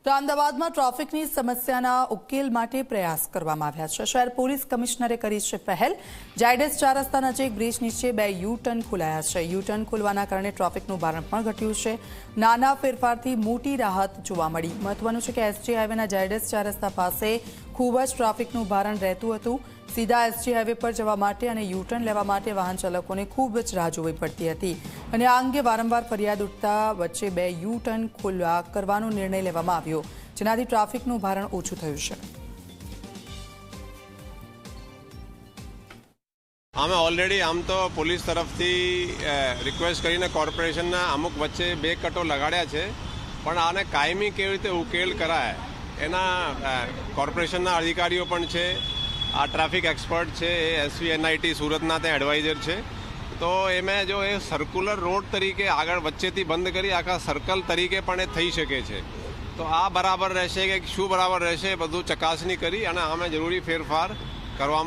તો અમદાવાદમાં ટ્રાફિકની સમસ્યાના ઉકેલ માટે પ્રયાસ કરવામાં આવ્યા છે। શહેર પોલીસ કમિશનરે કરી છે પહેલ। ઝાયડસ 4 રસ્તા નજીક બ્રિજ નીચે 2 યુ-ટર્ન ખોલાયા છે। યુ-ટર્ન ખોલવાના કારણે ટ્રાફિકનું ભારણ પણ ઘટ્યું છે। નાના ફેરફારથી મોટી રાહત જોવા મળી। મહત્વનું છે કે એસજી હાઈવેના ઝાયડસ 4 રસ્તા પાસે ખૂબ જ ટ્રાફિકનું ભારણ રહેતું હતું। સીધા એસજી હાઈવે પર જવા માટે અને યુ-ટર્ન લેવા માટે વાહન ચાલકોને ખૂબ જ રાહ જોવી પડતી હતી અને આ અંગે વારંવાર ફરિયાદ ઉઠતા વચ્ચે 2 યુ-ટર્ન કરવાનો નિર્ણય લેવામાં આવ્યો, જેનાથી ટ્રાફિકનું ભારણ ઓછું થયું છે। અમે ઓલરેડી આમ તો પોલીસ તરફથી રિક્વેસ્ટ કરીને કોર્પોરેશનના અમુક વચ્ચે 2 કટો લગાડ્યા છે, પણ આને કાયમી કેવી રીતે ઉકેલ કરાય એના કોર્પોરેશનના અધિકારીઓ પણ છે। આ ટ્રાફિક એક્સપર્ટ છે, એ SVNIT સુરતના ત્યાં એડવાઇઝર છે। તો એમાં જો એ સર્ક્યુલર રોડ તરીકે આગળ વચ્ચેથી બંધ કરી આખા સર્કલ તરીકે પણ એ થઈ શકે છે। તો આ બરાબર રહેશે કે શું બરાબર રહેશે બધું ચકાસણી કરી અને આમે જરૂરી ફેરફાર કરવામાં